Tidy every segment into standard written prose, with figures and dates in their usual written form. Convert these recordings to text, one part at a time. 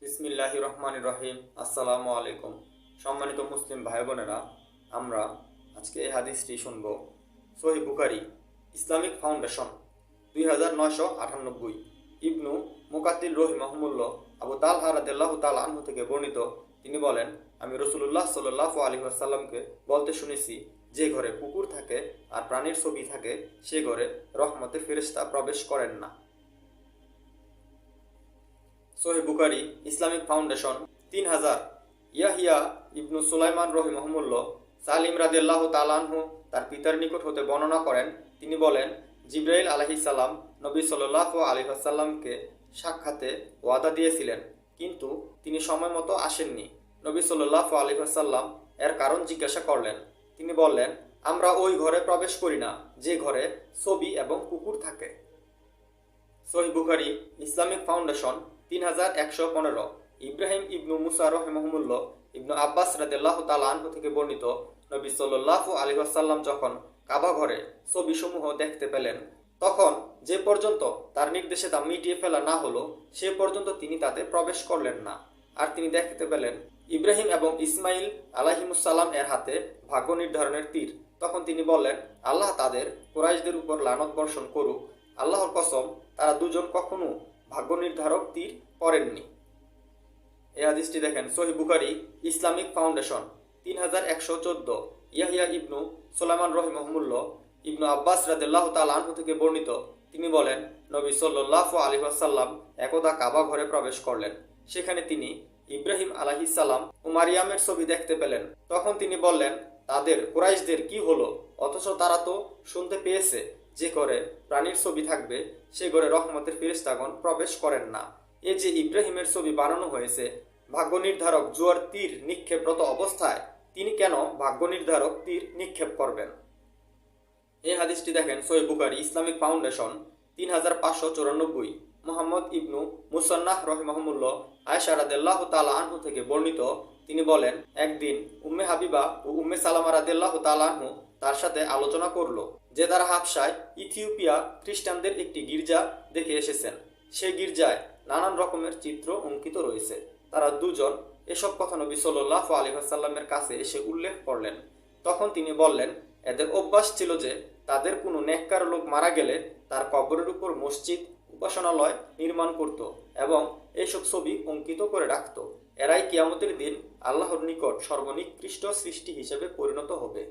বিসমিল্লাহির রহমানির রহিম। আসসালামু আলাইকুম। সম্মানিত মুসলিম ভাই বোনেরা, আমরা আজকে এই হাদিসটি শুনব। সহিহ বুখারী ইসলামিক ফাউন্ডেশন 2998 ইবনু মুকাত্তিল রহিমাহুল্লাহ আবু তালহা রাদিয়াল্লাহু তাআলা আনহু থেকে বর্ণিত। তিনি বলেন, আমি রাসূলুল্লাহ সাল্লাল্লাহু আলাইহি ওয়াসাল্লামকে বলতে শুনেছি, যে ঘরে কুকুর থাকে আর প্রাণীর ছবি থাকে সে ঘরে রহমতের ফেরেশতা প্রবেশ করেন না। সহিহ বুখারী ইসলামিক ফাউন্ডেশন 3000 ইয়াহিয়া ইবনু সুলাইমান রহিমাহুল্লাহ সালিম রাদিয়াল্লাহু তাআলা আনহু তার পিতার নিকট হতে বর্ণনা করেন। তিনি বলেন, জিবরাইল আলাইহিস সালাম নবী সাল্লাল্লাহু আলাইহি ওয়াসাল্লামকে সাক্ষাতে ওয়াদা দিয়েছিলেন, কিন্তু তিনি সময় মতো আসেননি। নবী সাল্লাল্লাহু আলাইহি ওয়াসাল্লাম এর কারণ জিজ্ঞাসা করলেন। তিনি বললেন, আমরা ওই ঘরে প্রবেশ করি না যে ঘরে ছবি এবং কুকুর থাকে। সহিহ বুখারী ইসলামিক ফাউন্ডেশন 3115 ইব্রাহিম ইবনু মুসা রহিমাহুল্লাহ ইবনু আব্বাস রাদিয়াল্লাহু তাআলা আনহু থেকে বর্ণিত, নবী সাল্লাল্লাহু আলাইহি ওয়াসাল্লাম যখন কাবা ঘরে ছবিসমূহ দেখতে পেলেন, তখন যে পর্যন্ত তার নির্দেশে তা মিটিয়ে ফেলা না হলো সে পর্যন্ত তিনি তাতে প্রবেশ করলেন না। আর তিনি দেখতে পেলেন ইব্রাহিম এবং ইসমাইল আলাইহিমুসসালাম এর হাতে ভাগ্য নির্ধারণের তীর। তখন তিনি বললেন, আল্লাহ তাদের কুরাইশদের উপর লানত বর্ষণ করুক। আল্লাহর কসম, তারা দুজন কখনো ভাগ্য নির্ধারক তীর করেননি। এই হাদিসটি দেখেন সহিহ বুখারী ইসলামিক ফাউন্ডেশন 3114 ইয়াহিয়া ইবনু সুলাইমান রহিমাহুল্লাহ ইবনু আব্বাস রাদিয়াল্লাহু তাআলা আনহু থেকে বর্ণিত। তিনি বলেন, নবী সাল্লাল্লাহু আলাইহি ওয়াসাল্লাম একদা কাবা ঘরে প্রবেশ করলেন। সেখানে তিনি ইব্রাহিম আলাইহিস সালাম ও মারিয়ামের ছবি দেখতে পেলেন। তখন তিনি বললেন, তাদের কুরাইশদের কি হলো? অথচ তারা তো শুনতে পেয়েছে যে ঘরে প্রাণীর ছবি থাকবে সে ঘরে রহমতের ফেরেশতাগণ প্রবেশ করেন না। এ যে ইব্রাহিমের ছবি বানানো হয়েছে, ভাগ্য নির্ধারক জুয়ার তীর নিক্ষেপরত অবস্থায় তিনি কেন ভাগ্য নির্ধারক তীর নিক্ষেপ করবেন? এই হাদিসটি দেখেন সহিহ বুখারী ইসলামিক ফাউন্ডেশন 3594 মুহাম্মদ ইবনু মুসান্নাহ রহিমাহুল্লাহ আয়েশা রাদিয়াল্লাহু তাআলা আনহু থেকে বর্ণিত। তিনি বলেন, একদিন উম্মে হাবিবা ও উম্মে সালামা রাদিয়াল্লাহু তাআলা আনহু তার সাথে আলোচনা করলো যে তারা হাবশায় ইথিওপিয়া খ্রিস্টানদের একটি গির্জা দেখে এসেছেন। সেই গির্জায় নানান রকমের চিত্র অঙ্কিত রয়েছে। তারা দুজন এসব কথা নবী সাল্লাল্লাহু আলাইহি ওয়াসাল্লামের কাছে এসে উল্লেখ করলেন। তখন তিনি বললেন, এদের অভ্যাস ছিল যে তাদের কোনো নেককার লোক মারা গেলে তার কবরের উপর মসজিদ উপাসনালয় নির্মাণ করত এবং এইসব ছবি অঙ্কিত করে রাখত। এরাই কিয়ামতের দিন আল্লাহর নিকট সর্বনিকৃষ্ট সৃষ্টি হিসেবে পরিণত হবে।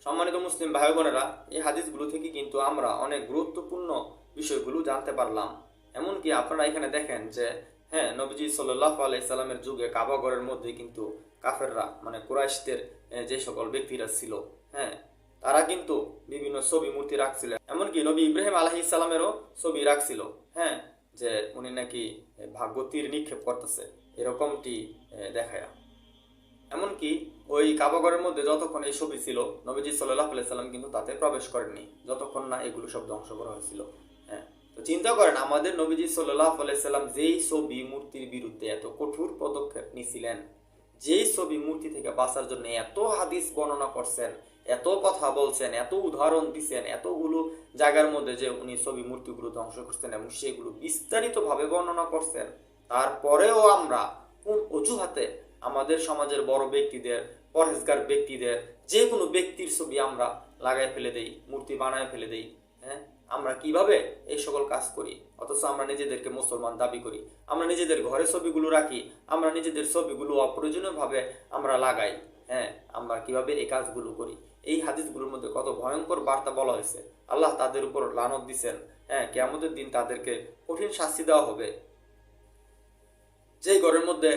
সম্মানিত মুসলিম ভাই বোনেরা, এই হাদিসগুলো থেকে কিন্তু আমরা অনেক গুরুত্বপূর্ণ বিষয়গুলো জানতে পারলাম। এমনকি আপনারা এখানে দেখেন যে নবীজি সাল্লাল্লাহু আলাইহি সাল্লামের যুগে কাবা ঘরের মধ্যে কিন্তু কাফেররা মানে কুরাইশদের যে সকল ব্যক্তিরা ছিল, তারা কিন্তু বিভিন্ন ছবি মূর্তি রাখছিল। এমনকি নবী ইব্রাহিম আলাইহিস সালামেরও ছবি রাখছিল, যে উনি নাকি ভাগ্য তীর নিক্ষেপ করতেছে এরকমটি দেখায়। এমনকি ওই কাবাঘরের মধ্যে যতক্ষণ এই ছবি ছিল নবীজি সাল্লাল্লাহু আলাইহি সাল্লাম কিন্তু তাতে প্রবেশ করেননি, যতক্ষণ না এগুলো সব ধ্বংস করা হয়েছিল। তো চিন্তা করেন, আমাদের নবীজি সাল্লাল্লাহু আলাইহি সাল্লাম যেই ছবি মূর্তির বিরুদ্ধে এত কঠোর পদক্ষেপ নিয়েছিলেন, যেই ছবি মূর্তি থেকে বাঁচার জন্য এত হাদিস বর্ণনা করছেন, এত কথা বলছেন, এত উদাহরণ দিচ্ছেন, এতগুলো জায়গার মধ্যে যে উনি ছবি মূর্তিগুলো ধ্বংস করছেন এবং সেগুলো বিস্তারিতভাবে বর্ণনা করছেন, তারপরেও আমরা কোন অজুহাতে আমাদের সমাজের বড় ব্যক্তিদের, পরহেজগার ব্যক্তিদের, যে কোনো ব্যক্তির ছবি আমরা লাগাই ফেলে দেই, মূর্তি বানায় ফেলে দেই? আমরা কিভাবে এই সকল কাজ করি? অথচ আমরা নিজেদেরকে মুসলমান দাবি করি। আমরা নিজেদের ঘরে ছবিগুলো রাখি, আমরা নিজেদের ছবিগুলো অপ্রয়োজনীয়ভাবে আমরা লাগাই। আমরা কিভাবে এই কাজগুলো করি? এই হাদিসগুলোর মধ্যে কত ভয়ঙ্কর বার্তা বলা হয়েছে। আল্লাহ তাদের উপর লানত দিচ্ছেন, কিয়ামতের দিন তাদেরকে কঠিন শাস্তি দেওয়া হবে। যেই ঘরের মধ্যে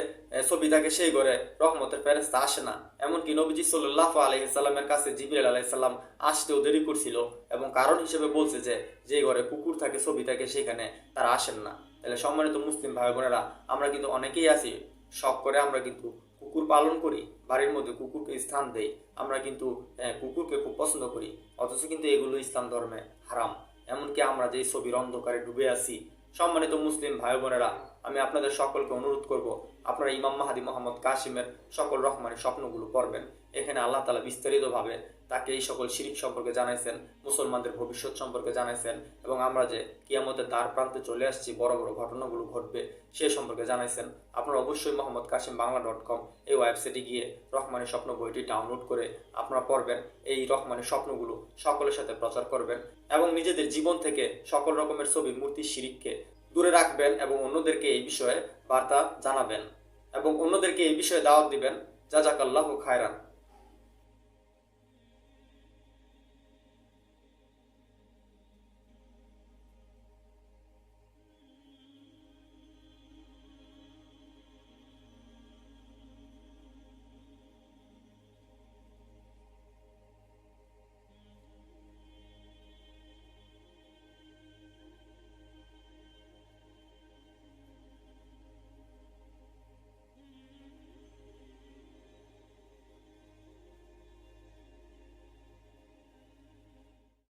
ছবি থাকে সেই ঘরে রহমতের ফেরেশতা আসে না। এমনকি নবীজি সাল্লাল্লাহু আলাইহি সাল্লামের কাছে জিবরাইল আলাইহিস সালাম আসতেও দেরি করছিল এবং কারণ হিসেবে বলছে যে যেই ঘরে কুকুর থাকে, ছবি থাকে, সেখানে তারা আসেন না। তাহলে সম্মানিত মুসলিম ভাই বোনেরা, আমরা কিন্তু অনেকেই আছি শখ করে আমরা কিন্তু কুকুর পালন করি, বাড়ির মধ্যে কুকুরকে স্থান দেই, আমরা কিন্তু কুকুরকে খুব পছন্দ করি, অথচ কিন্তু এগুলো ইসলাম ধর্মে হারাম। এমনকি আমরা যেই ছবির অন্ধকারে ডুবে আছি, সম্মানিত মুসলিম ভাই বোনেরা, আমি আপনাদের সকলকে অনুরোধ করব আপনারা ইমাম মাহাদি মোহাম্মদ কাসিমের সকল রহমানি স্বপ্নগুলো পড়বেন। এখানে আল্লাহ তাআলা বিস্তারিতভাবে তাকে এই সকল শিরিক সম্পর্কে জানাইছেন, মুসলমানদের ভবিষ্যৎ সম্পর্কে জানাইছেন, এবং আমরা যে কিয়ামতের দ্বার প্রান্তে চলে আসছি, বড় বড় ঘটনাগুলো ঘটবে সে সম্পর্কে জানাইছেন। আপনারা অবশ্যই mohammedkasimBangla.com এই ওয়েবসাইটে গিয়ে রহমানি স্বপ্ন বইটি ডাউনলোড করে আপনারা পড়বেন। এই রহমানি স্বপ্নগুলো সকলের সাথে প্রচার করবেন এবং নিজেদের জীবন থেকে সকল রকমের ছবি, মূর্তি, শিরিককে দূরে রাখবেন এবং অন্যদেরকে এই বিষয়ে বার্তা জানাবেন এবং অন্যদেরকে এই বিষয়ে দাওয়াত দিবেন। জাযাকাল্লাহু খায়রান।